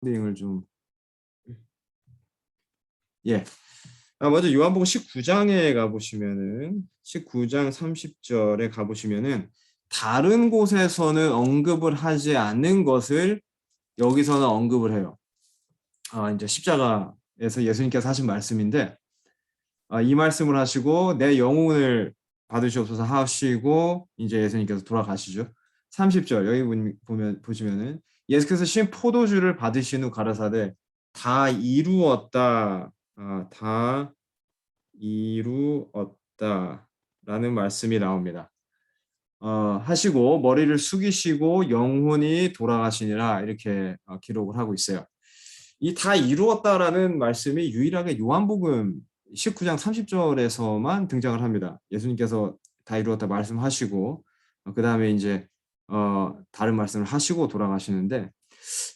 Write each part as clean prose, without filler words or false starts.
내용을 좀 예. 먼저 요한복음 19장에 가보시면은 19장 30절에 가보시면은 다른 곳에서는 언급을 하지 않는 것을 여기서는 언급을 해요. 이제 십자가에서 예수님께서 하신 말씀인데 이 말씀을 하시고 내 영혼을 받으시옵소서 하시고 이제 예수님께서 돌아가시죠. 30절 여기 보시면은 예수께서 신 포도주를 받으신 후 가라사대 다 이루었다. 다 이루었다라는 말씀이 나옵니다. 하시고 머리를 숙이시고 영혼이 돌아가시니라 이렇게 기록을 하고 있어요. 이 다 이루었다라는 말씀이 유일하게 요한복음 19장 30절에서만 등장을 합니다. 예수님께서 다 이루었다 말씀하시고 그 다음에 이제 다른 말씀을 하시고 돌아가시는데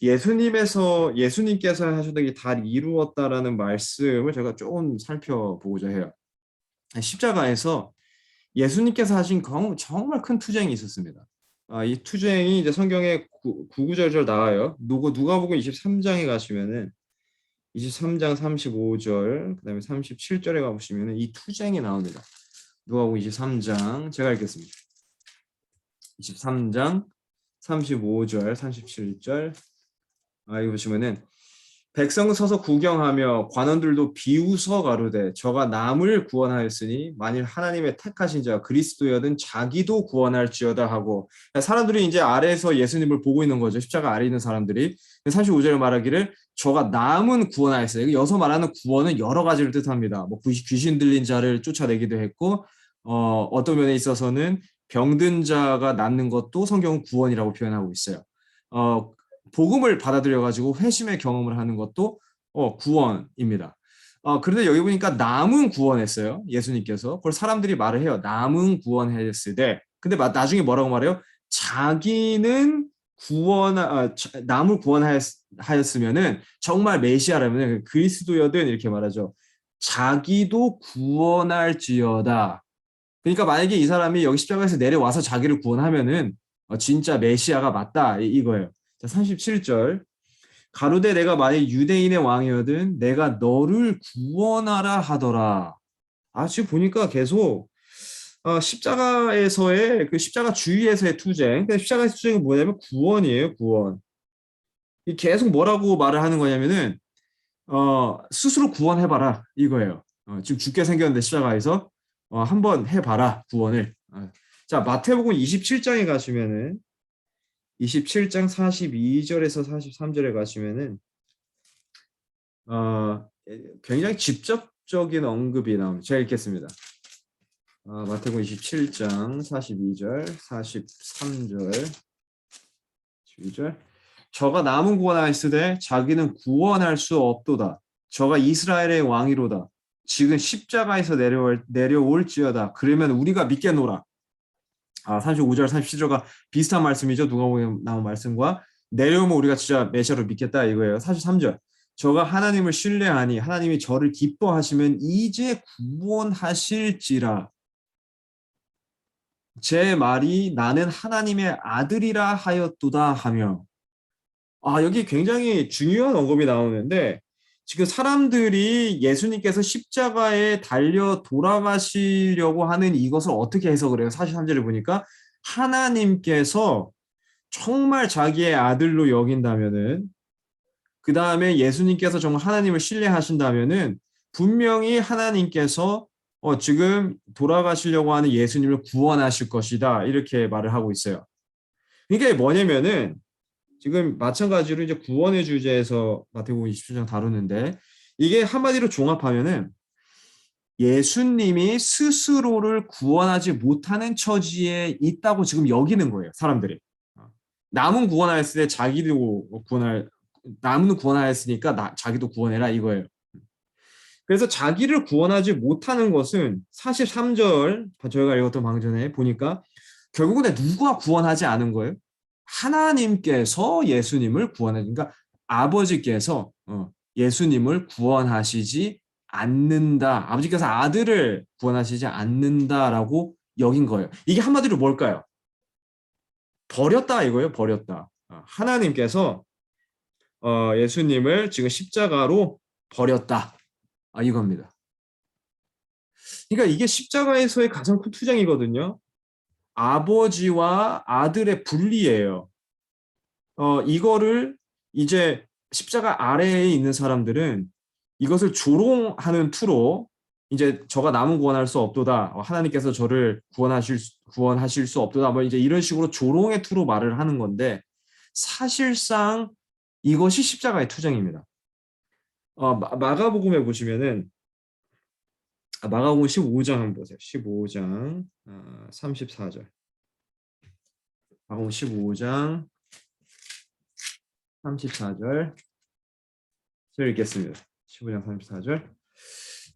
예수님께서 하셨던 이 다 이루었다라는 말씀을 제가 조금 살펴보고자 해요. 십자가에서 예수님께서 하신 정말 큰 투쟁이 있었습니다. 이 투쟁이 이제 성경에 구구절절 나와요. 누가복음 23장에 가시면은 23장 35절, 그다음에 37절에 가보시면은 이 투쟁이 나옵니다. 누가복음 23장 제가 읽겠습니다. 23장 35절, 37절. 여기 보시면은 백성은 서서 구경하며 관원들도 비웃어 가로되 저가 남을 구원하였으니 만일 하나님의 택하신 자 그리스도여든 자기도 구원할지어다 하고 사람들이 이제 아래에서 예수님을 보고 있는 거죠. 십자가 아래 있는 사람들이 35절에 말하기를 저가 남은 구원하였어요. 여기서 말하는 구원은 여러 가지를 뜻합니다. 뭐 귀신 들린 자를 쫓아내기도 했고 어떤 면에 있어서는 병든 자가 낫는 것도 성경은 구원이라고 표현하고 있어요. 복음을 받아들여 가지고 회심의 경험을 하는 것도 구원입니다. 그런데 여기 보니까 남은 구원했어요. 예수님께서. 그걸 사람들이 말을 해요. 남은 구원했으되. 근데 나중에 뭐라고 말해요? 자기는 남을 구원하였으면은 정말 메시아라면 그리스도여든 이렇게 말하죠. 자기도 구원할지어다. 그러니까 만약에 이 사람이 여기 십자가에서 내려와서 자기를 구원하면은 진짜 메시아가 맞다 이거예요. 자, 37절. 가로되 내가 만약 유대인의 왕이거든 내가 너를 구원하라 하더라. 지금 보니까 계속 십자가에서의 그 십자가 주위에서의 투쟁. 십자가에서 투쟁은 뭐냐면 구원이에요, 구원. 계속 뭐라고 말을 하는 거냐면은 스스로 구원해봐라 이거예요. 지금 죽게 생겼는데 십자가에서 한번 해봐라 구원을. 자, 마태복음 27장에 가시면은 27장 42절에서 43절에 가시면은 굉장히 직접적인 언급이 나옵니다. 제가 읽겠습니다. 마태복음 27장 42절, 43절, 12절. 저가 남은 구원하였으되 자기는 구원할 수 없도다. 저가 이스라엘의 왕이로다. 지금 십자가에서 내려올지어다. 그러면 우리가 믿겠노라. 35절, 37절과 비슷한 말씀이죠. 누가복음에 나온 말씀과 내려오면 우리가 진짜 메시아로 믿겠다 이거예요. 43절. 저가 하나님을 신뢰하니 하나님이 저를 기뻐하시면 이제 구원하실지라. 제 말이 나는 하나님의 아들이라 하였도다 하며 여기 굉장히 중요한 언급이 나오는데 지금 사람들이 예수님께서 십자가에 달려 돌아가시려고 하는 이것을 어떻게 해석을 해요? 43절을 보니까 하나님께서 정말 자기의 아들로 여긴다면은 그 다음에 예수님께서 정말 하나님을 신뢰하신다면은 분명히 하나님께서 지금 돌아가시려고 하는 예수님을 구원하실 것이다 이렇게 말을 하고 있어요. 그러니까 뭐냐면은 지금 마찬가지로 이제 구원의 주제에서 마태복음 27장 다루는데 이게 한마디로 종합하면은 예수님이 스스로를 구원하지 못하는 처지에 있다고 지금 여기는 거예요, 사람들이. 남은 구원하였을 때 남은 구원하였으니까 자기도 구원해라 이거예요. 그래서 자기를 구원하지 못하는 것은 43절 저희가 읽었던 방금 전에 보니까 결국은 누가 구원하지 않은 거예요? 하나님께서 예수님을 그러니까 아버지께서 예수님을 구원하시지 않는다. 아버지께서 아들을 구원하시지 않는다라고 여긴 거예요. 이게 한마디로 뭘까요? 버렸다 이거예요. 버렸다. 하나님께서 예수님을 지금 십자가로 버렸다. 이겁니다. 그러니까 이게 십자가에서의 가장 큰 투쟁이거든요. 아버지와 아들의 분리예요. 이거를 이제 십자가 아래에 있는 사람들은 이것을 조롱하는 투로 이제 저가 남은 구원할 수 없도다. 하나님께서 저를 구원하실 수 없도다. 뭐 이제 이런 식으로 조롱의 투로 말을 하는 건데 사실상 이것이 십자가의 투쟁입니다. 마가복음에 보시면은 마가복음 15장 한번 보세요. 15장 34절. 마가복음 15장 34절. 제가 읽겠습니다. 15장 34절.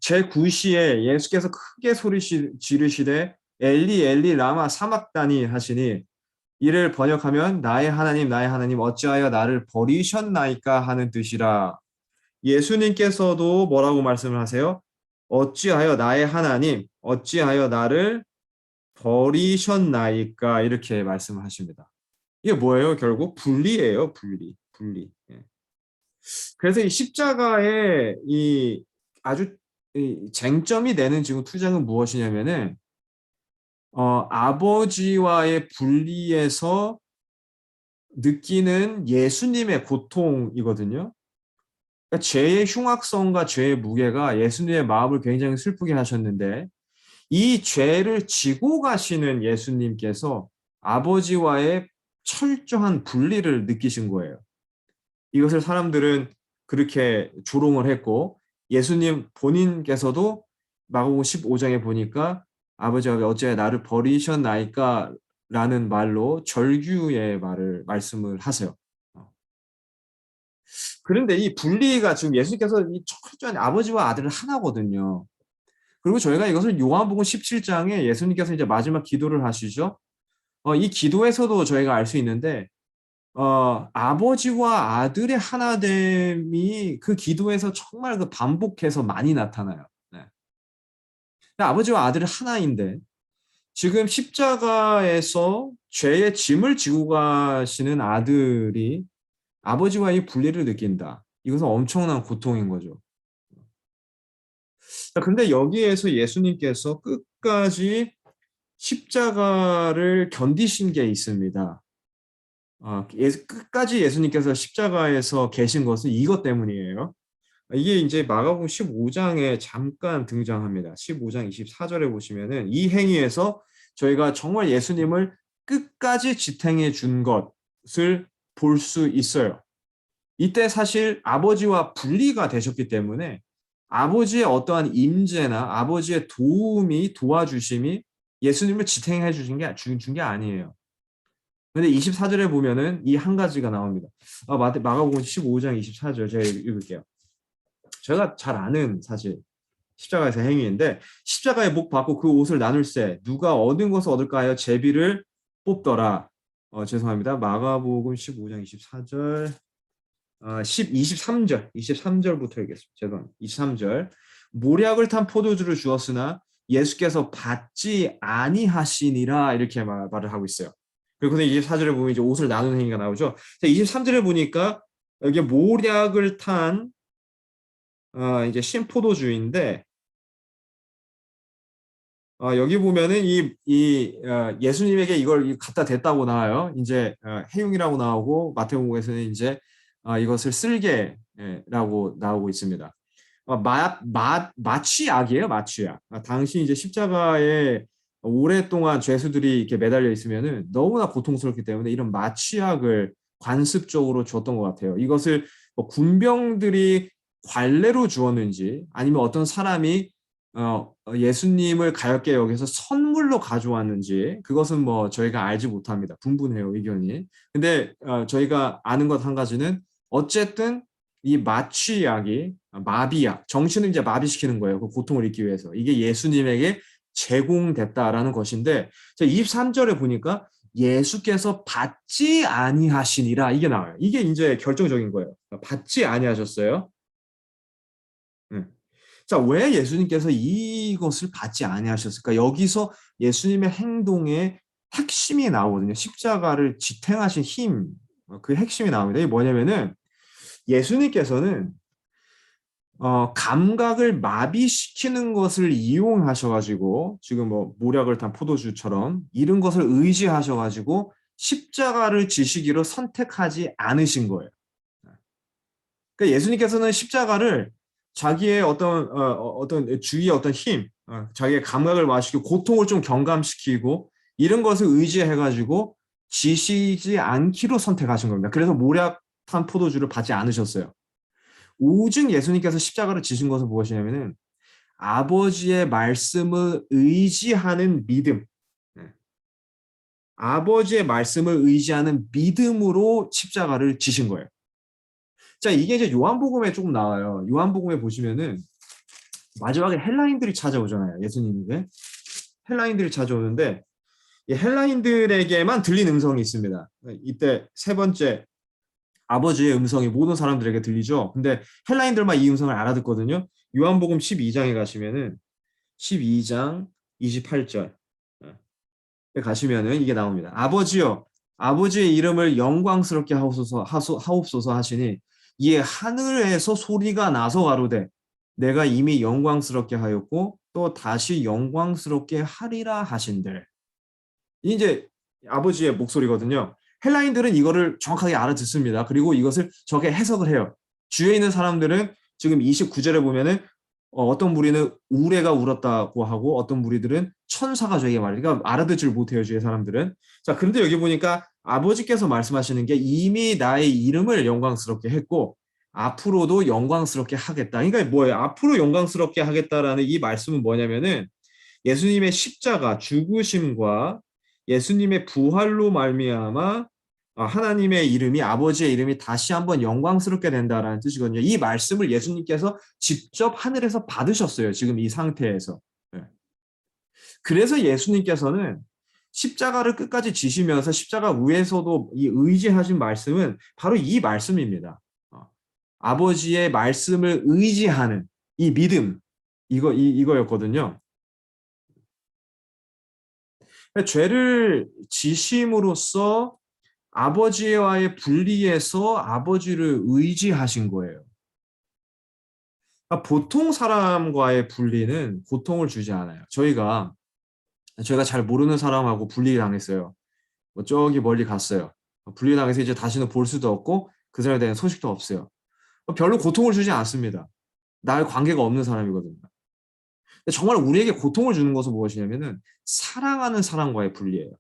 제9시에 예수께서 크게 소리 지르시되 엘리 엘리 라마 사막다니 하시니 이를 번역하면 나의 하나님 어찌하여 나를 버리셨나이까 하는 뜻이라. 예수님께서도 뭐라고 말씀을 하세요? 어찌하여 나의 하나님 어찌하여 나를 버리셨나이까 이렇게 말씀하십니다. 이게 뭐예요? 결국 분리예요. 분리. 예. 그래서 이 십자가의 이 아주 이 쟁점이 되는 지금 투쟁은 무엇이냐면은 아버지와의 분리에서 느끼는 예수님의 고통이거든요. 그러니까 죄의 흉악성과 죄의 무게가 예수님의 마음을 굉장히 슬프게 하셨는데 이 죄를 지고 가시는 예수님께서 아버지와의 철저한 분리를 느끼신 거예요. 이것을 사람들은 그렇게 조롱을 했고 예수님 본인께서도 마가복음 15장에 보니까 아버지가 어찌하여 나를 버리셨나이까 라는 말로 절규의 말씀을 하세요. 그런데 이 분리가 지금 예수님께서 이 철저한 아버지와 아들을 하나거든요. 그리고 저희가 이것을 요한복음 17장에 예수님께서 이제 마지막 기도를 하시죠. 이 기도에서도 저희가 알 수 있는데 아버지와 아들의 하나됨이 그 기도에서 정말 그 반복해서 많이 나타나요. 네. 아버지와 아들은 하나인데 지금 십자가에서 죄의 짐을 지고 가시는 아들이 아버지와의 분리를 느낀다. 이것은 엄청난 고통인 거죠. 근데 여기에서 예수님께서 끝까지 십자가를 견디신 게 있습니다. 끝까지 예수님께서 십자가에서 계신 것은 이것 때문이에요. 이게 이제 마가복음 15장에 잠깐 등장합니다. 15장 24절에 보시면은 이 행위에서 저희가 정말 예수님을 끝까지 지탱해 준 것을 볼 수 있어요. 이때 사실 아버지와 분리가 되셨기 때문에 아버지의 어떠한 임재나 아버지의 도와주심이 예수님을 지탱해 준 게 아니에요. 근데 24절에 보면은 이 한 가지가 나옵니다. 마가복음 15장 24절 제가 읽을게요. 제가 잘 아는 사실 십자가에서 행위인데 십자가에 목 박고 그 옷을 나눌세 누가 얻은 것을 얻을까 하여 제비를 뽑더라. 죄송합니다. 마가복음 15장 24절 23절부터 읽겠습니다. 죄송합니다. 23절 모략을 탄 포도주를 주었으나 예수께서 받지 아니하시니라 이렇게 말을 하고 있어요. 그리고 24절에 보면 이제 옷을 나누는 행위가 나오죠. 23절에 보니까 여기 모략을 탄 이제 신포도주인데 여기 보면은 예수님에게 이걸 갖다 댔다고 나와요. 이제 해용이라고 나오고 마태복음에서는 이제 이것을 쓸개라고 나오고 있습니다. 마취약이에요, 마취약. 당시 이제 십자가에 오랫동안 죄수들이 이렇게 매달려 있으면은 너무나 고통스럽기 때문에 이런 마취약을 관습적으로 줬던 것 같아요. 이것을 뭐 군병들이 관례로 주었는지 아니면 어떤 사람이 예수님을 가엾게 여기서 선물로 가져왔는지 그것은 뭐 저희가 알지 못합니다. 분분해요, 의견이. 근데 저희가 아는 것 한 가지는 어쨌든 이 마취약이 마비약, 정신을 이제 마비시키는 거예요. 그 고통을 잊기 위해서. 이게 예수님에게 제공됐다라는 것인데 23절에 보니까 예수께서 받지 아니하시니라 이게 나와요. 이게 이제 결정적인 거예요. 받지 아니하셨어요. 자, 왜 예수님께서 이것을 받지 아니하셨을까? 여기서 예수님의 행동의 핵심이 나오거든요. 십자가를 지탱하신 힘, 그 핵심이 나옵니다. 이게 뭐냐면은 예수님께서는 감각을 마비시키는 것을 이용하셔가지고 지금 뭐 모략을 탄 포도주처럼 이런 것을 의지하셔가지고 십자가를 지시기로 선택하지 않으신 거예요. 그러니까 예수님께서는 십자가를 자기의 어떤 주위의 어떤 힘, 자기의 감각을 마시고 고통을 좀 경감시키고 이런 것을 의지해가지고 지시지 않기로 선택하신 겁니다. 그래서 모략탄 포도주를 받지 않으셨어요. 오직 예수님께서 십자가를 지신 것은 무엇이냐면은 아버지의 말씀을 의지하는 믿음, 아버지의 말씀을 의지하는 믿음으로 십자가를 지신 거예요. 자, 이게 이제 요한복음에 조금 나와요. 요한복음에 보시면은 마지막에 헬라인들이 찾아오잖아요. 예수님에게. 헬라인들이 찾아오는데 이 헬라인들에게만 들린 음성이 있습니다. 이때 세 번째 아버지의 음성이 모든 사람들에게 들리죠. 근데 헬라인들만 이 음성을 알아듣거든요. 요한복음 12장에 가시면은 12장 28절 가시면은 이게 나옵니다. 아버지여, 아버지의 이름을 영광스럽게 하옵소서 하시니 이에 하늘에서 소리가 나서 가로되 내가 이미 영광스럽게 하였고 또 다시 영광스럽게 하리라 하신들. 이제 아버지의 목소리거든요. 헬라인들은 이거를 정확하게 알아듣습니다. 그리고 이것을 저게 해석을 해요. 주위에 있는 사람들은 지금 29절에 보면은 어떤 무리는 우레가 울었다고 하고 어떤 무리들은 천사가 저에게 말해. 그러니까 알아듣지를 못해요, 주위의 사람들은. 자, 그런데 여기 보니까 아버지께서 말씀하시는 게 이미 나의 이름을 영광스럽게 했고 앞으로도 영광스럽게 하겠다. 그러니까 뭐예요? 앞으로 영광스럽게 하겠다라는 이 말씀은 뭐냐면은 예수님의 십자가 죽으심과 예수님의 부활로 말미암아 하나님의 이름이 아버지의 이름이 다시 한번 영광스럽게 된다라는 뜻이거든요. 이 말씀을 예수님께서 직접 하늘에서 받으셨어요. 지금 이 상태에서. 네. 그래서 예수님께서는 십자가를 끝까지 지시면서 십자가 위에서도 이 의지하신 말씀은 바로 이 말씀입니다. 아버지의 말씀을 의지하는 이 믿음 이거였거든요. 죄를 지심으로써 아버지와의 분리에서 아버지를 의지하신 거예요. 그러니까 보통 사람과의 분리는 고통을 주지 않아요. 저희가 잘 모르는 사람하고 분리당했어요. 뭐 저기 멀리 갔어요. 분리당해서 이제 다시는 볼 수도 없고 그 사람에 대한 소식도 없어요. 별로 고통을 주지 않습니다. 나의 관계가 없는 사람이거든요. 정말 우리에게 고통을 주는 것은 무엇이냐면은 사랑하는 사람과의 분리예요.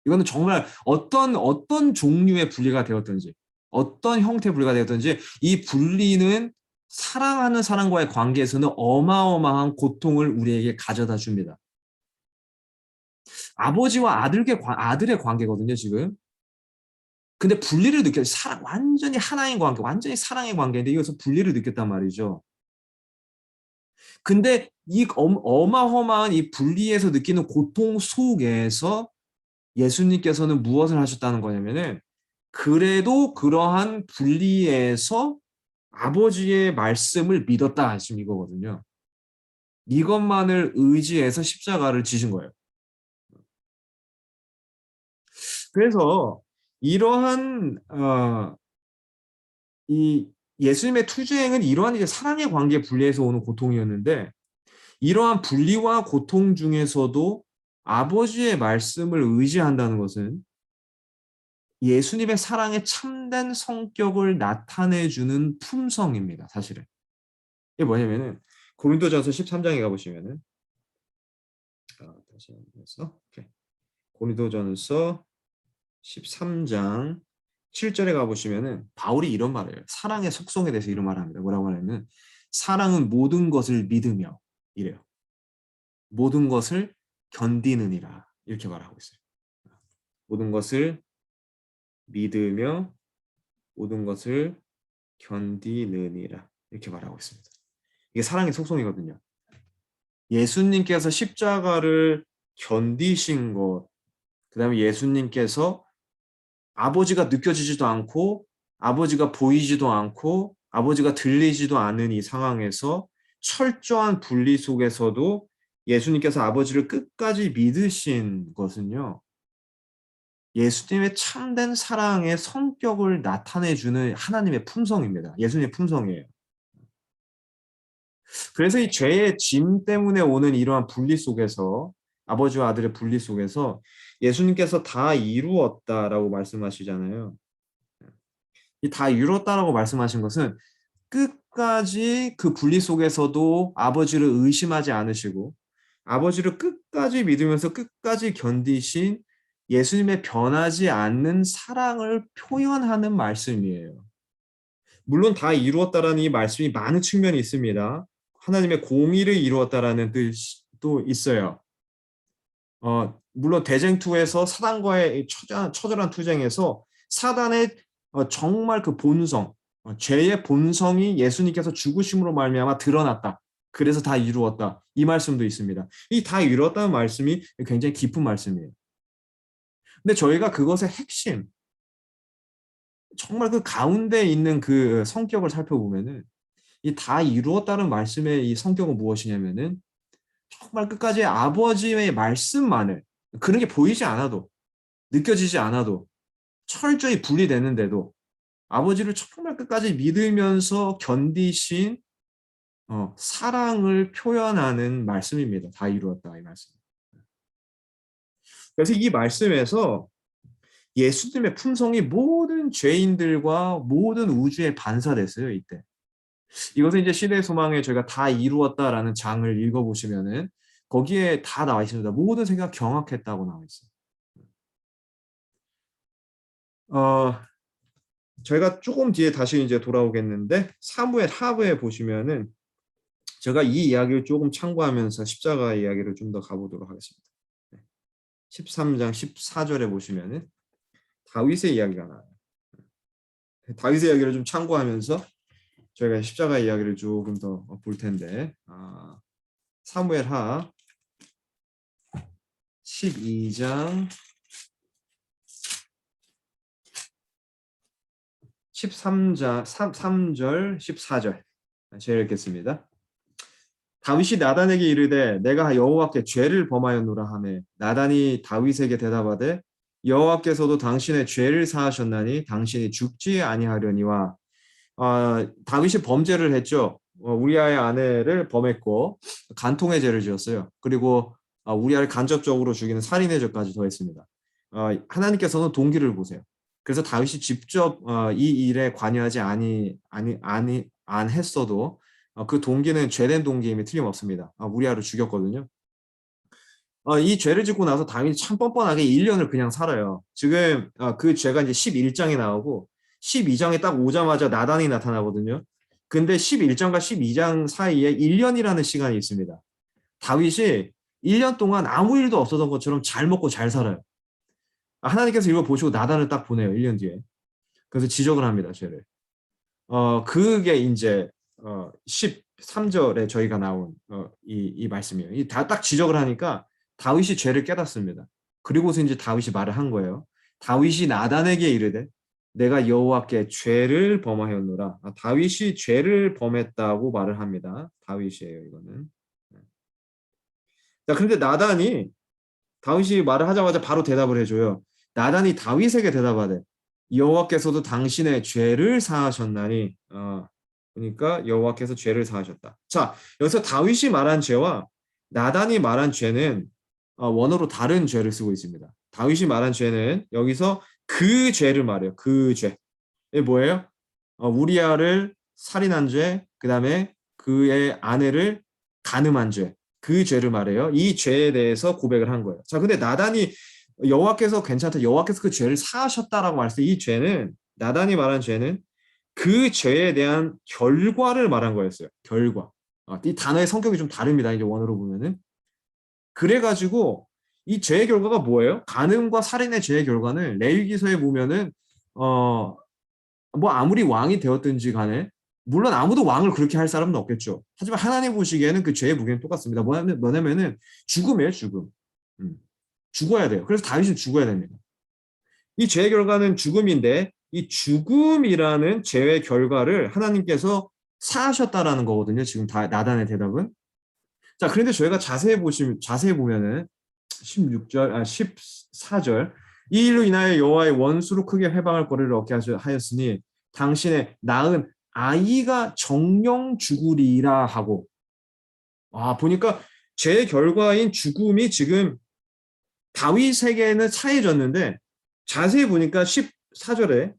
이거는 정말 어떤 종류의 분리가 되었든지 어떤 형태의 분리가 되었든지 이 분리는 사랑하는 사람과의 관계에서는 어마어마한 고통을 우리에게 가져다 줍니다. 아버지와 아들의 관계거든요, 지금. 근데 분리를 완전히 하나인 관계, 완전히 사랑의 관계인데 이것서 분리를 느꼈단 말이죠. 근데 이 어마어마한 이 분리에서 느끼는 고통 속에서 예수님께서는 무엇을 하셨다는 거냐면은 그래도 그러한 분리에서 아버지의 말씀을 믿었다 지금 이거거든요. 이것만을 의지해서 십자가를 지신 거예요. 그래서 이러한 이 예수님의 투쟁은 이러한 이제 사랑의 관계 분리에서 오는 고통이었는데 이러한 분리와 고통 중에서도 아버지의 말씀을 의지한다는 것은 예수님의 사랑의 참된 성격을 나타내주는 품성입니다. 사실은. 이게 뭐냐면은 고린도전서 13장에 가보시면은 다시 한번 고린도전서 13장 7절에 가보시면은 바울이 이런 말을 해요. 사랑의 속성에 대해서 이런 말을 합니다. 뭐라고 하냐면 사랑은 모든 것을 믿으며 이래요. 모든 것을 견디느니라 이렇게 말하고 있어요. 모든 것을 믿으며 모든 것을 견디느니라 이렇게 말하고 있습니다. 이게 사랑의 속성이거든요. 예수님께서 십자가를 견디신 것, 그 다음에 예수님께서 아버지가 느껴지지도 않고 아버지가 보이지도 않고 아버지가 들리지도 않은 이 상황에서 철저한 분리 속에서도 예수님께서 아버지를 끝까지 믿으신 것은요. 예수님의 참된 사랑의 성격을 나타내주는 하나님의 품성입니다. 예수님의 품성이에요. 그래서 이 죄의 짐 때문에 오는 이러한 분리 속에서 아버지와 아들의 분리 속에서 예수님께서 다 이루었다라고 말씀하시잖아요. 이 다 이루었다라고 말씀하신 것은 끝까지 그 분리 속에서도 아버지를 의심하지 않으시고 아버지를 끝까지 믿으면서 끝까지 견디신 예수님의 변하지 않는 사랑을 표현하는 말씀이에요. 물론 다 이루었다라는 이 말씀이 많은 측면이 있습니다. 하나님의 공의를 이루었다라는 뜻도 있어요. 물론 대쟁투에서 사단과의 처절한 투쟁에서 사단의 정말 그 본성, 죄의 본성이 예수님께서 죽으심으로 말미암아 드러났다. 그래서 다 이루었다. 이 말씀도 있습니다. 이 다 이루었다는 말씀이 굉장히 깊은 말씀이에요. 근데 저희가 그것의 핵심, 정말 그 가운데 있는 그 성격을 살펴보면은 이 다 이루었다는 말씀의 이 성격은 무엇이냐면은 정말 끝까지 아버지의 말씀만을 그런 게 보이지 않아도 느껴지지 않아도 철저히 분리되는데도 아버지를 정말 끝까지 믿으면서 견디신 사랑을 표현하는 말씀입니다. 다 이루었다 이 말씀. 그래서 이 말씀에서 예수님의 품성이 모든 죄인들과 모든 우주에 반사됐어요. 이때. 이것은 이제 시대의 소망에 저희가 다 이루었다라는 장을 읽어보시면은 거기에 다 나와 있습니다. 모든 생각 경악했다고 나와 있어요. 어, 저희가 조금 뒤에 다시 이제 돌아오겠는데 사무엘 하부에 보시면은 제가 이 이야기를 조금 참고하면서 십자가 이야기를 좀 더 가보도록 하겠습니다. 13장 14절에 보시면은 다윗의 이야기가 나와요. 다윗의 이야기를 좀 참고하면서 저희가 십자가 이야기를 조금 더 볼 텐데 사무엘 하 12장 13장 3절 14절 제가 읽겠습니다. 다윗이 나단에게 이르되 내가 여호와께 죄를 범하였노라 하매 나단이 다윗에게 대답하되 여호와께서도 당신의 죄를 사하셨나니 당신이 죽지 아니하려니와 다윗이 범죄를 했죠. 우리아의 아내를 범했고 간통의 죄를 지었어요. 그리고 우리아를 간접적으로 죽이는 살인의 죄까지 더했습니다. 하나님께서는 동기를 보세요. 그래서 다윗이 직접 이 일에 관여하지 안 했어도 그 동기는 죄된 동기임이 틀림없습니다. 우리아를 죽였거든요. 이 죄를 짓고 나서 다윗이 참 뻔뻔하게 1년을 그냥 살아요. 지금 그 죄가 이제 11장에 나오고 12장에 딱 오자마자 나단이 나타나거든요. 근데 11장과 12장 사이에 1년이라는 시간이 있습니다. 다윗이 1년 동안 아무 일도 없었던 것처럼 잘 먹고 잘 살아요. 하나님께서 이걸 보시고 나단을 딱 보내요. 1년 뒤에. 그래서 지적을 합니다. 죄를. 그게 이제 13절에 저희가 나온 이 말씀이에요. 딱 지적을 하니까 다윗이 죄를 깨닫습니다. 그리고서 이제 다윗이 말을 한 거예요. 다윗이 나단에게 이르되 내가 여호와께 죄를 범하였노라. 다윗이 죄를 범했다고 말을 합니다. 다윗이에요, 이거는. 자, 그런데 나단이 다윗이 말을 하자마자 바로 대답을 해줘요. 나단이 다윗에게 대답하되 여호와께서도 당신의 죄를 사하셨나니 그러니까 여호와께서 죄를 사하셨다. 자, 여기서 다윗이 말한 죄와 나단이 말한 죄는 원어로 다른 죄를 쓰고 있습니다. 다윗이 말한 죄는 여기서 그 죄를 말해요. 그 죄. 이게 뭐예요? 우리아를 살인한 죄, 그 다음에 그의 아내를 간음한 죄. 그 죄를 말해요. 이 죄에 대해서 고백을 한 거예요. 자, 근데 나단이 여호와께서 괜찮다. 여호와께서 그 죄를 사하셨다라고 말했을 때 이 죄는 나단이 말한 죄는 그 죄에 대한 결과를 말한 거였어요. 결과. 이 단어의 성격이 좀 다릅니다. 이제 원어로 보면은. 그래가지고 이 죄의 결과가 뭐예요? 간음과 살인의 죄의 결과는 레위기서에 보면은 뭐 아무리 왕이 되었든지 간에 물론 아무도 왕을 그렇게 할 사람은 없겠죠. 하지만 하나님 보시기에는 그 죄의 무게는 똑같습니다. 뭐냐면은 죽음이에요, 죽음. 죽어야 돼요. 그래서 다윗은 죽어야 됩니다. 이 죄의 결과는 죽음인데 이 죽음이라는 죄의 결과를 하나님께서 사하셨다라는 거거든요. 지금 나단의 대답은. 자, 그런데 저희가 자세히 보면은 14절 이 일로 인하여 여호와의 원수로 크게 회방할 거리를 얻게 하였으니 당신의 낳은 아이가 정령 죽으리라 하고. 보니까 죄의 결과인 죽음이 지금 다윗에게는 차해졌는데 자세히 보니까 14절에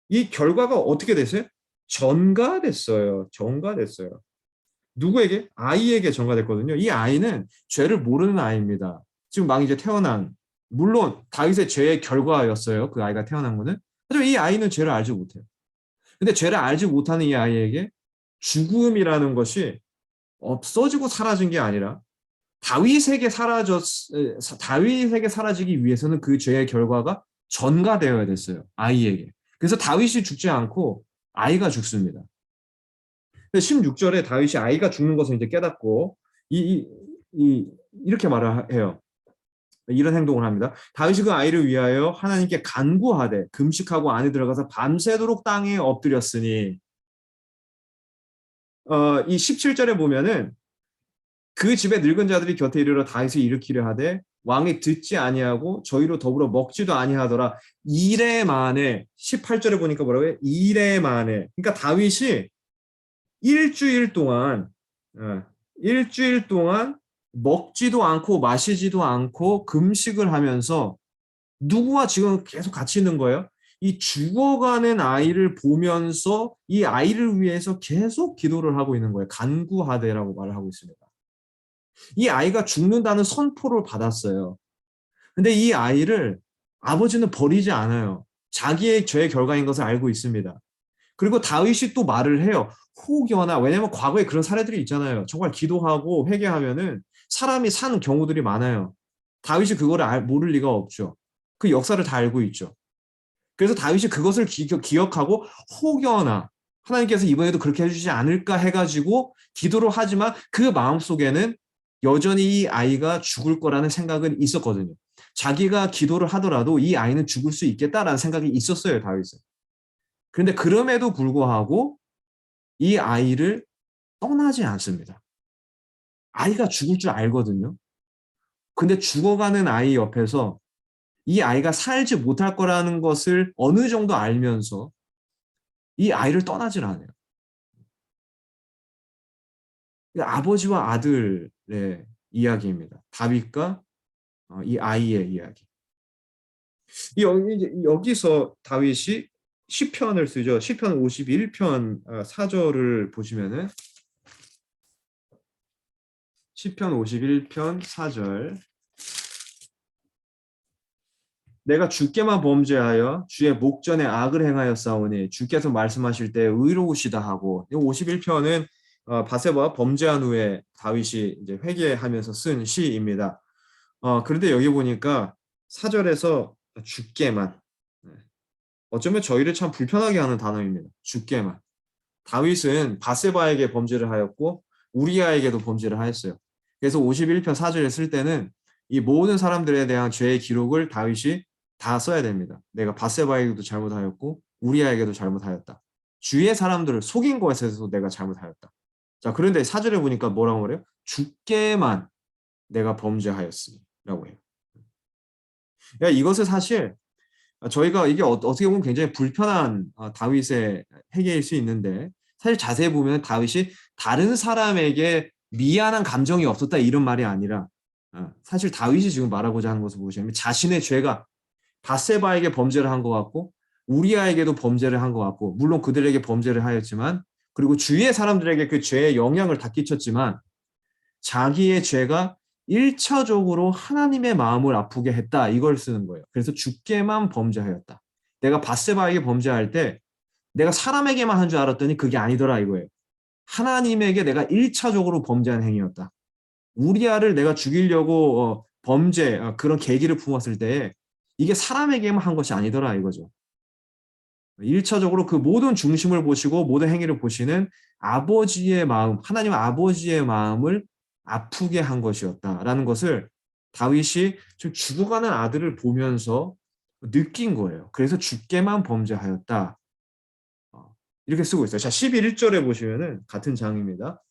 이 결과가 어떻게 됐어요? 전가됐어요. 전가됐어요. 누구에게? 아이에게 전가됐거든요. 이 아이는 죄를 모르는 아이입니다. 지금 막 이제 태어난, 물론 다윗의 죄의 결과였어요. 그 아이가 태어난 거는. 하지만 이 아이는 죄를 알지 못해요. 근데 죄를 알지 못하는 이 아이에게 죽음이라는 것이 없어지고 사라진 게 아니라 다윗에게 사라지기 위해서는 그 죄의 결과가 전가되어야 됐어요. 아이에게. 그래서 다윗이 죽지 않고 아이가 죽습니다. 16절에 다윗이 아이가 죽는 것을 이제 깨닫고 이렇게 말을 해요. 이런 행동을 합니다. 다윗이 그 아이를 위하여 하나님께 간구하되 금식하고 안에 들어가서 밤새도록 땅에 엎드렸으니 이 17절에 보면은 그 집에 늙은 자들이 곁에 이르러 다윗을 일으키려 하되 왕이 듣지 아니하고 저희로 더불어 먹지도 아니하더라. 이래 만에 18절에 보니까 뭐라고 해요? 이래 만에. 그러니까 다윗이 일주일 동안 먹지도 않고 마시지도 않고 금식을 하면서 누구와 지금 계속 같이 있는 거예요? 이 죽어가는 아이를 보면서 이 아이를 위해서 계속 기도를 하고 있는 거예요. 간구하되라고 말을 하고 있습니다. 이 아이가 죽는다는 선포를 받았어요. 근데 이 아이를 아버지는 버리지 않아요. 자기의 죄의 결과인 것을 알고 있습니다. 그리고 다윗이 또 말을 해요. 혹여나, 왜냐면 과거에 그런 사례들이 있잖아요. 정말 기도하고 회개하면은 사람이 사는 경우들이 많아요. 다윗이 그거를 모를 리가 없죠. 그 역사를 다 알고 있죠. 그래서 다윗이 그것을 기억하고 혹여나 하나님께서 이번에도 그렇게 해주지 않을까 해가지고 기도를 하지만 그 마음속에는 여전히 이 아이가 죽을 거라는 생각은 있었거든요. 자기가 기도를 하더라도 이 아이는 죽을 수 있겠다라는 생각이 있었어요, 다윗은. 그런데 그럼에도 불구하고 이 아이를 떠나지 않습니다. 아이가 죽을 줄 알거든요. 근데 죽어가는 아이 옆에서 이 아이가 살지 못할 거라는 것을 어느 정도 알면서 이 아이를 떠나질 않아요. 아버지와 아들의 이야기입니다. 다윗과 이 아이의 이야기. 여기서 다윗이 시편을 쓰죠. 시편 51편 4절을 보시면은 시편 51편 4절 내가 주께만 범죄하여 주의 목전에 악을 행하였사오니 주께서 말씀하실 때 의로우시다 하고 51편은 바세바가 범죄한 후에 다윗이 이제 회개하면서 쓴 시입니다. 그런데 여기 보니까 4절에서 주께만 어쩌면 저희를 참 불편하게 하는 단어입니다. 주께만. 다윗은 바세바에게 범죄를 하였고 우리아에게도 범죄를 하였어요. 그래서 51편 4절에 쓸 때는 이 모든 사람들에 대한 죄의 기록을 다윗이 다 써야 됩니다. 내가 바세바에게도 잘못하였고 우리아에게도 잘못하였다. 주위의 사람들을 속인 것에서도 내가 잘못하였다. 자, 그런데 4절에 보니까 뭐라고 그래요? 주께만 내가 범죄하였으니 라고 해요. 그러니까 이것을 사실 저희가 이게 어떻게 보면 굉장히 불편한 다윗의 회개일 수 있는데 사실 자세히 보면 다윗이 다른 사람에게 미안한 감정이 없었다 이런 말이 아니라 사실 다윗이 지금 말하고자 하는 것을 보시면 자신의 죄가 바세바에게 범죄를 한 것 같고 우리아에게도 범죄를 한 것 같고 물론 그들에게 범죄를 하였지만 그리고 주위의 사람들에게 그 죄의 영향을 다 끼쳤지만 자기의 죄가 1차적으로 하나님의 마음을 아프게 했다. 이걸 쓰는 거예요. 그래서 주께만 범죄하였다. 내가 바세바에게 범죄할 때 내가 사람에게만 한 줄 알았더니 그게 아니더라 이거예요. 하나님에게 내가 1차적으로 범죄한 행위였다. 우리아를 내가 죽이려고 범죄 그런 계기를 품었을 때 이게 사람에게만 한 것이 아니더라 이거죠. 1차적으로 그 모든 중심을 보시고 모든 행위를 보시는 아버지의 마음, 하나님 아버지의 마음을 아프게 한 것이었다라는 것을 다윗이 좀 죽어가는 아들을 보면서 느낀 거예요. 그래서 주께만 범죄하였다. 이렇게 쓰고 있어요. 자, 11절에 보시면은 같은 장입니다.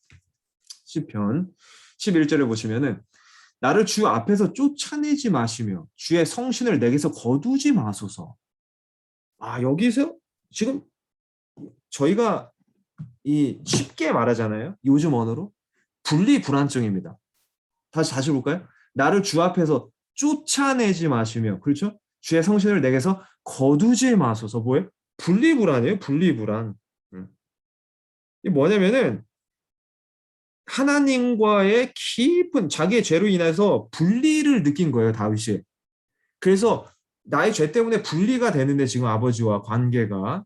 시편 11절에 보시면은 나를 주 앞에서 쫓아내지 마시며 주의 성신을 내게서 거두지 마소서. 여기서 지금 저희가 이 쉽게 말하잖아요. 요즘 언어로 분리불안증입니다. 다시 볼까요? 나를 주 앞에서 쫓아내지 마시며, 그렇죠? 주의 성신을 내게서 거두지 마소서. 뭐예요? 분리불안이에요. 분리불안. 이게 뭐냐면은 하나님과의 깊은 자기의 죄로 인해서 분리를 느낀 거예요, 다윗이. 그래서 나의 죄 때문에 분리가 되는데 지금 아버지와 관계가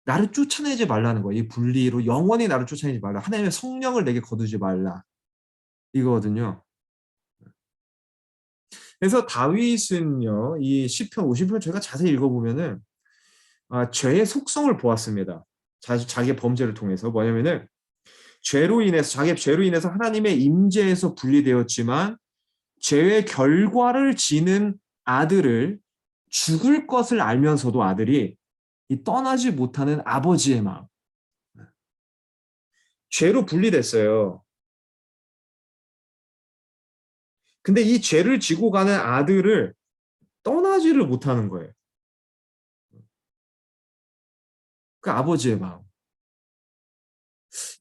나를 쫓아내지 말라는 거예요. 이 분리로 영원히 나를 쫓아내지 말라. 하나님의 성령을 내게 거두지 말라. 이거거든요. 그래서 다윗은요, 이 시편 50편 저희가 자세히 읽어보면은 죄의 속성을 보았습니다. 자기의 범죄를 통해서 뭐냐면은 자기의 죄로 인해서 하나님의 임재에서 분리되었지만 죄의 결과를 지는 아들을 죽을 것을 알면서도 아들이 이 떠나지 못하는 아버지의 마음. 죄로 분리됐어요. 근데 이 죄를 지고 가는 아들을 떠나지를 못하는 거예요. 그 아버지의 마음.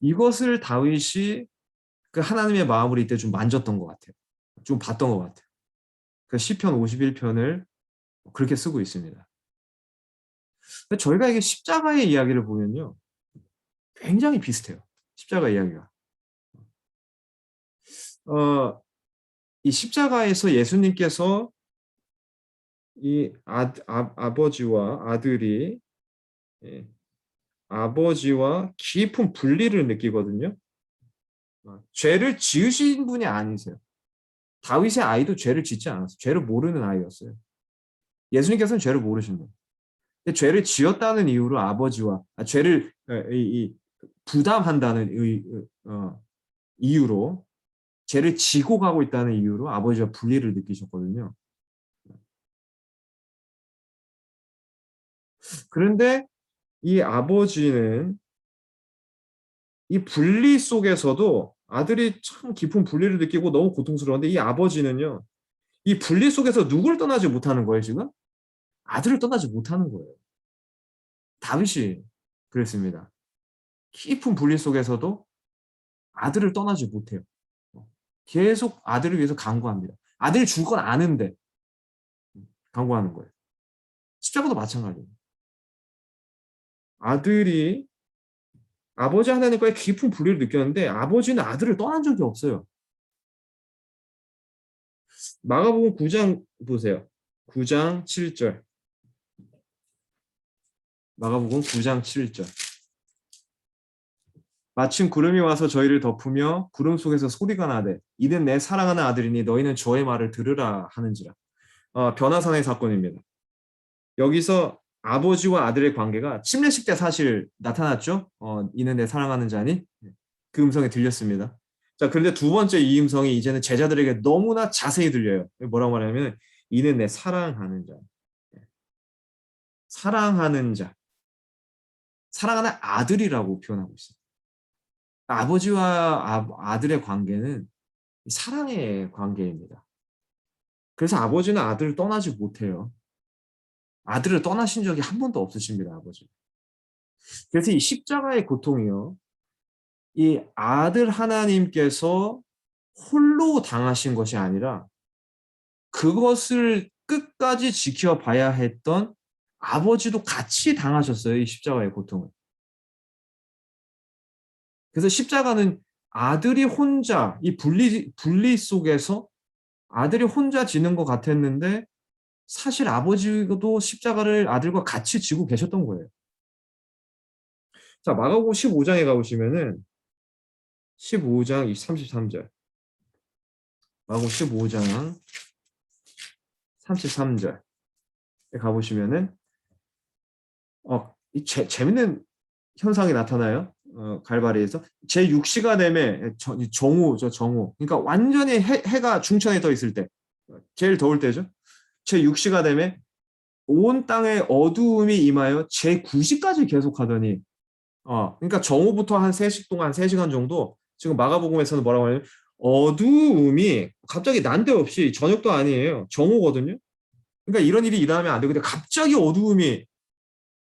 이것을 다윗이 그 하나님의 마음을 이때 좀 만졌던 것 같아요. 좀 봤던 것 같아요. 그 시편 51편을 그렇게 쓰고 있습니다. 저희가 이게 십자가의 이야기를 보면요. 굉장히 비슷해요. 십자가 이야기가. 이 십자가에서 예수님께서 이 아버지와 아들이 아버지와 깊은 분리를 느끼거든요. 죄를 지으신 분이 아니세요. 다윗의 아이도 죄를 짓지 않았어요. 죄를 모르는 아이였어요. 예수님께서는 죄를 모르신 분. 근데 죄를 지었다는 이유로 아버지와 죄를 부담한다는 이유로 죄를 지고 가고 있다는 이유로 아버지와 분리를 느끼셨거든요. 그런데 이 아버지는 이 분리 속에서도 아들이 참 깊은 분리를 느끼고 너무 고통스러운데 이 아버지는요. 이 분리 속에서 누굴 떠나지 못하는 거예요, 지금? 아들을 떠나지 못하는 거예요. 다윗이 그랬습니다. 깊은 분리 속에서도 아들을 떠나지 못해요. 계속 아들을 위해서 간구합니다. 아들이 죽을 건 아는데 간구하는 거예요. 십자가도 마찬가지예요. 아들이 아버지 하나님과의 깊은 분리를 느꼈는데 아버지는 아들을 떠난 적이 없어요. 마가복음 9장 보세요. 9장 7절. 마가복음 9장 7절. 마침 구름이 와서 저희를 덮으며 구름 속에서 소리가 나되 이는 내 사랑하는 아들이니 너희는 저의 말을 들으라 하는지라. 변화산의 사건입니다. 여기서 아버지와 아들의 관계가 침례식 때 사실 나타났죠. 이는 내 사랑하는 자니 그 음성이 들렸습니다. 자, 그런데 두 번째 이 음성이 이제는 제자들에게 너무나 자세히 들려요. 뭐라고 말하냐면 이는 내 사랑하는 자. 사랑하는 자. 사랑하는 아들이라고 표현하고 있어요. 아버지와 아들의 관계는 사랑의 관계입니다. 그래서 아버지는 아들을 떠나지 못해요. 아들을 떠나신 적이 한 번도 없으십니다, 아버지. 그래서 이 십자가의 고통이요. 이 아들 하나님께서 홀로 당하신 것이 아니라 그것을 끝까지 지켜봐야 했던 아버지도 같이 당하셨어요, 이 십자가의 고통을. 그래서 십자가는 아들이 혼자 이 분리 속에서 아들이 혼자 지는 것 같았는데 사실 아버지도 십자가를 아들과 같이 지고 계셨던 거예요. 자, 마가복음 15장에 가보시면은 15장 33절. 마가복음 15장 33절에 가보시면은 재밌는 현상이 나타나요. 갈바리에서 제6시가 되매 정오. 그러니까 완전히 해가 중천에 떠 있을 때, 제일 더울 때죠. 제6시가 되매 온 땅에 어두움이 임하여 제9시까지 계속하더니, 그러니까 정오부터 한 3시 동안 3시간 정도 지금 마가복음에서는 뭐라고 하냐면 어두움이 갑자기 난데없이 저녁도 아니에요. 정오거든요. 그러니까 이런 일이 일어나면 안 되고 근데 갑자기 어두움이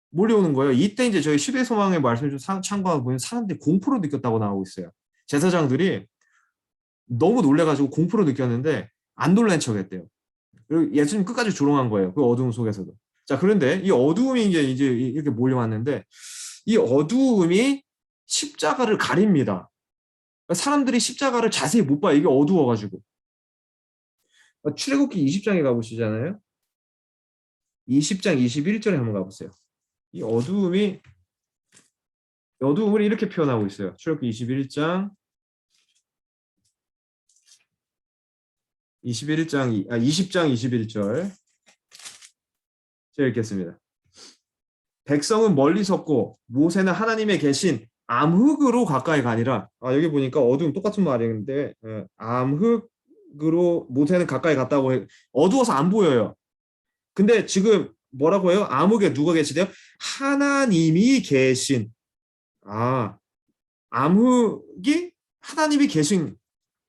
몰려오는 거예요. 이때 이제 저희 시대 소망의 말씀을 좀 참고하고 보면 사람들이 공포로 느꼈다고 나오고 있어요. 제사장들이 너무 놀래가지고 공포로 느꼈는데 안 놀란 척했대요. 그리고 예수님 끝까지 조롱한 거예요. 그 어두움 속에서도. 자, 그런데 이 어두움이 이제 이렇게 몰려왔는데 이 어두움이 십자가를 가립니다. 사람들이 십자가를 자세히 못 봐요. 이게 어두워가지고. 출애굽기 20장에 가보시잖아요. 20장 21절에 한번 가보세요. 이 어두움을 이렇게 표현하고 있어요. 출애굽기 20장 21절. 제가 읽겠습니다. 백성은 멀리 섰고 모세는 하나님의 계신 암흑으로 가까이 가니라. 여기 보니까 어두움 똑같은 말인데 암흑으로 모세는 가까이 갔다고 해. 어두워서 안 보여요. 근데 지금 뭐라고 해요? 암흑에 누가 계시대요? 하나님이 계신. 암흑이 하나님이 계신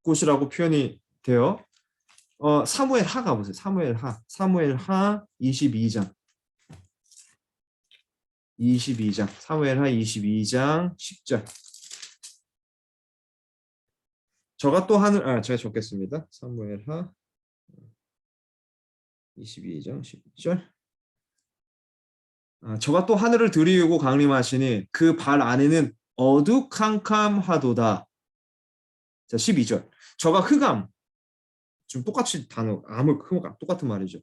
곳이라고 표현이 돼요. 사무엘 하 가보세요. 사무엘 하 22장. 사무엘 하 22장 10절. 저가 또 제가 적겠습니다. 사무엘 하 22장 10절. 저가 또 하늘을 들이우고 강림하시니 그 발 안에는 어두캄캄하도다. 자, 12절. 저가 흑암. 지금 똑같이 단어, 암흑, 흑암 똑같은 말이죠.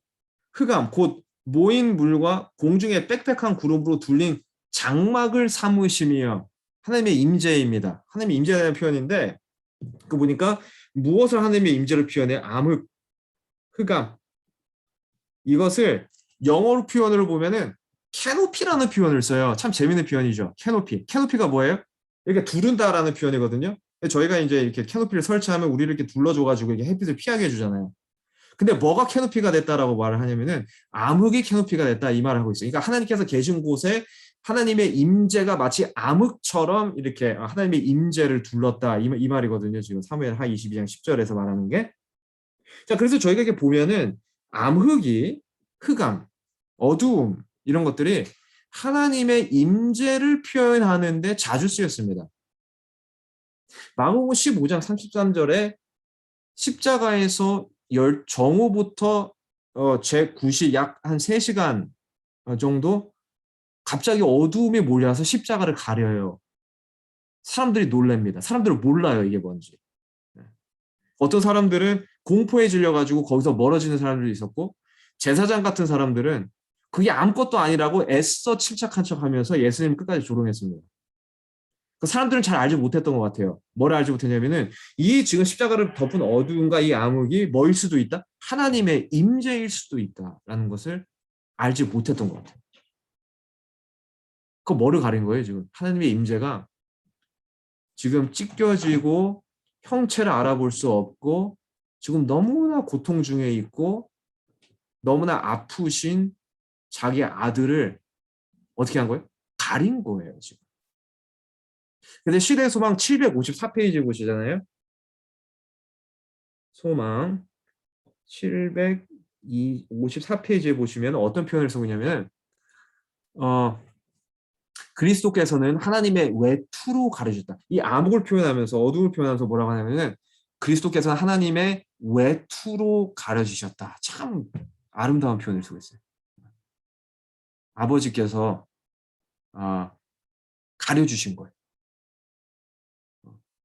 흑암, 곧 모인 물과 공중에 빽빽한 구름으로 둘린 장막을 삼으시며 하나님의 임재입니다. 하나님의 임재라는 표현인데 그 보니까 무엇을 하나님의 임재를 표현해? 암흑, 흑암. 이것을 영어로 표현을 보면은 캐노피라는 표현을 써요. 참 재밌는 표현이죠. 캐노피. 캐노피가 뭐예요? 이렇게 두른다라는 표현이거든요. 저희가 이제 이렇게 캐노피를 설치하면 우리를 이렇게 둘러줘가지고 이렇게 햇빛을 피하게 해주잖아요. 근데 뭐가 캐노피가 됐다라고 말을 하냐면은 암흑이 캐노피가 됐다 이 말을 하고 있어요. 그러니까 하나님께서 계신 곳에 하나님의 임재가 마치 암흑처럼 이렇게 하나님의 임재를 둘렀다 이 말이거든요. 지금 사무엘 하 22장 10절에서 말하는 게. 자, 그래서 저희가 이렇게 보면은 암흑이 흑암, 어두움 이런 것들이 하나님의 임재를 표현하는데 자주 쓰였습니다. 마가복음 15장 33절에 십자가에서 정오부터 제9시 약 한 3시간 정도 갑자기 어두움이 몰려와서 십자가를 가려요. 사람들이 놀랍니다. 사람들은 몰라요, 이게 뭔지. 어떤 사람들은 공포에 질려가지고 거기서 멀어지는 사람들이 있었고 제사장 같은 사람들은 그게 아무것도 아니라고 애써 침착한 척하면서 예수님 끝까지 조롱했습니다. 사람들은 잘 알지 못했던 것 같아요. 뭘 알지 못했냐면은 이 지금 십자가를 덮은 어두움과 이 암흑이 뭐일 수도 있다? 하나님의 임재일 수도 있다라는 것을 알지 못했던 것 같아요. 그 뭐를 가린 거예요, 지금? 하나님의 임재가 지금 찢겨지고 형체를 알아볼 수 없고 지금 너무나 고통 중에 있고 너무나 아프신 자기 아들을 어떻게 한 거예요? 가린 거예요, 지금. 근데 시대 소망 754페이지 보시잖아요. 소망 754페이지에 보시면 어떤 표현을 쓰고 있냐면 그리스도께서는 하나님의 외투로 가려주셨다. 이 암흑을 표현하면서 어두움을 표현하면서 뭐라고 하냐면은 그리스도께서는 하나님의 외투로 가려주셨다. 참 아름다운 표현을 쓰고 있어요. 아버지께서 가려주신 거예요.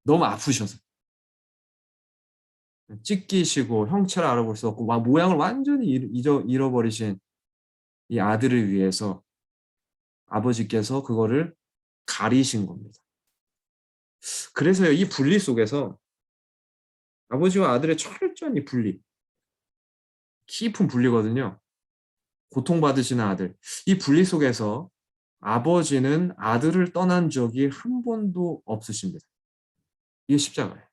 너무 아프셔서. 찢기시고 형체를 알아볼 수 없고 모양을 완전히 잃어버리신 이 아들을 위해서 아버지께서 그거를 가리신 겁니다. 그래서요, 이 분리 속에서 아버지와 아들의 철저한 분리, 깊은 분리거든요. 고통받으시는 아들. 이 분리 속에서 아버지는 아들을 떠난 적이 한 번도 없으십니다. 이게 십자가예요.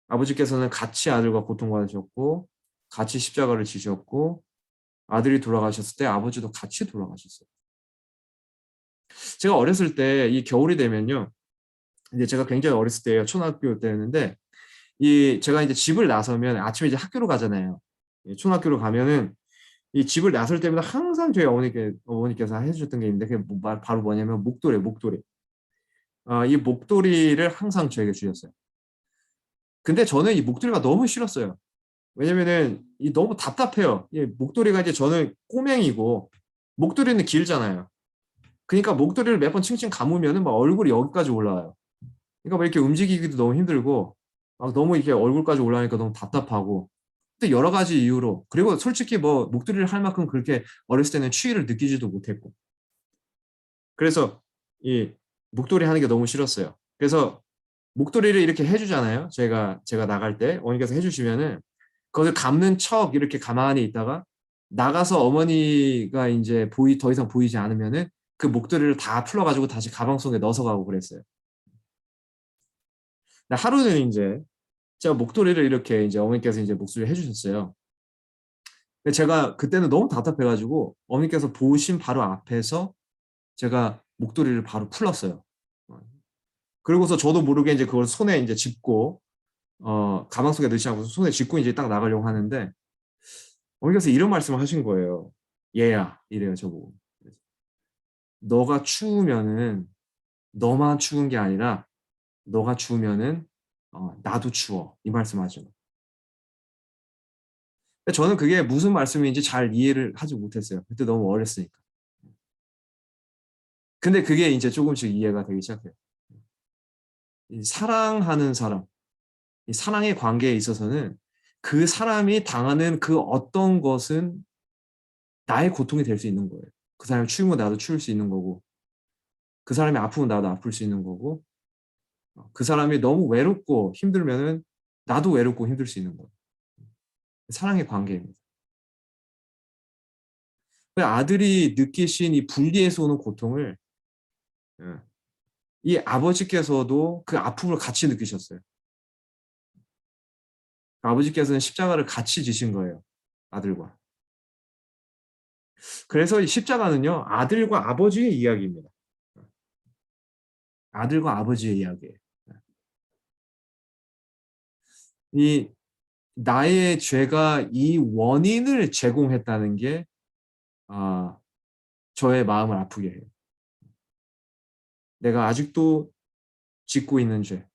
아버지께서는 같이 아들과 고통받으셨고 같이 십자가를 지셨고 아들이 돌아가셨을 때 아버지도 같이 돌아가셨어요. 제가 어렸을 때 이 겨울이 되면요. 이제 제가 굉장히 어렸을 때예요. 초등학교 때였는데 제가 이제 집을 나서면 아침에 이제 학교로 가잖아요. 초등학교로 가면은 이 집을 나설 때마다 항상 저희 어머니께서 해 주셨던 게 있는데 그게 바로 뭐냐면 목도리예요, 목도리. 이 목도리를 항상 저에게 주셨어요. 근데 저는 이 목도리가 너무 싫었어요. 왜냐면은 너무 답답해요. 목도리가 이제 저는 꼬맹이고 목도리는 길잖아요. 그러니까 목도리를 몇 번 칭칭 감으면은 막 얼굴이 여기까지 올라와요. 그러니까 막 이렇게 움직이기도 너무 힘들고 막 너무 이렇게 얼굴까지 올라가니까 너무 답답하고 또 여러 가지 이유로 그리고 솔직히 뭐 목도리를 할 만큼 그렇게 어렸을 때는 추위를 느끼지도 못했고 그래서 이 목도리 하는 게 너무 싫었어요. 그래서 목도리를 이렇게 해 주잖아요. 제가 나갈 때 어머니께서 해 주시면은 그걸 감는 척 이렇게 가만히 있다가 나가서 어머니가 인제 더 이상 보이지 않으면은 그 목도리를 다 풀어 가지고 다시 가방 속에 넣어서 가고 그랬어요. 근데 하루는 인제 제가 목도리를 이렇게 인제 어머니께서 인제 목도리를 해 주셨어요. 근데 제가 그때는 너무 답답해 가지고 어머니께서 보신 바로 앞에서 제가 목도리를 바로 풀었어요. 어 그러고서 저도 모르게 인제 그걸 손에 인제 짚고 가방 속에 넣지 않고 손에 짚고 인제 딱 나가려고 하는데 어머니께서 이런 말씀을 하신 거예요. "얘야." 이래요 저보고. "너가 추우면은 너만 추운 게 아니라 너가 추우면은 나도 추워." 이 말씀하셔. 근데 저는 그게 무슨 말씀인지 잘 이해를 하지 못했어요. 그때 너무 어렸으니까. 근데 그게 인제 쪼금씩 이해가 되기 시작해요. 이 사랑하는 사람, 이 사랑의 관계에 있어서는 그 사람이 당하는 그 어떤 것은 나의 고통이 될 수 있는 거예요. 그 사람이 추우면 나도 추울 수 있는 거고 그 사람이 아프면 나도 아플 수 있는 거고 그 사람이 너무 외롭고 힘들면은 나도 외롭고 힘들 수 있는 거예요. 사랑의 관계입니다. 그 아들이 느끼신 이 분리에서 오는 고통을 예 이 아버지께서도 그 아픔을 같이 느끼셨어요. 아버지께서는 십자가를 같이 지신 거예요, 아들과. 그래서 이 십자가는요, 아들과 아버지의 이야기입니다. 아들과 아버지의 이야기예요. 이 나의 죄가 이 원인을 제공했다는 게 아 저의 마음을 아프게 해요. 내가 아직도 짓고 있는 죄,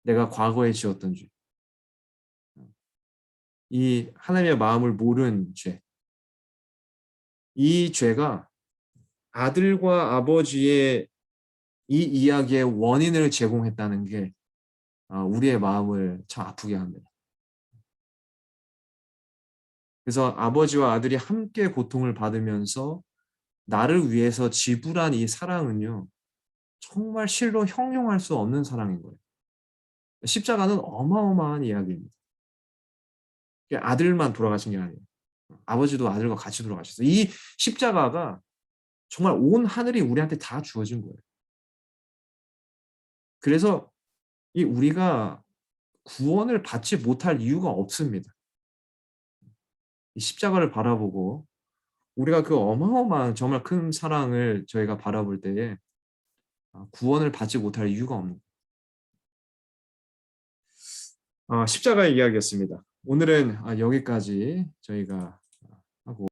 내가 과거에 지었던 죄, 이 하나님의 마음을 모른 죄, 이 죄가 아들과 아버지의 이 이야기의 원인을 제공했다는 게 우리의 마음을 참 아프게 합니다. 그래서 아버지와 아들이 함께 고통을 받으면서 나를 위해서 지불한 이 사랑은요. 정말 실로 형용할 수 없는 사랑인 거예요. 십자가는 어마어마한 이야기입니다. 이게 아들만 돌아가신 게 아니에요. 아버지도 아들과 같이 돌아가셨어요. 이 십자가가 정말 온 하늘이 우리한테 다 주어진 거예요. 그래서 이 우리가 구원을 받지 못할 이유가 없습니다. 이 십자가를 바라보고 우리가 그 어마어마한 정말 큰 사랑을 저희가 바라볼 때에 구원을 받지 못할 이유가 없는 십자가의 이야기였습니다. 오늘은 여기까지 저희가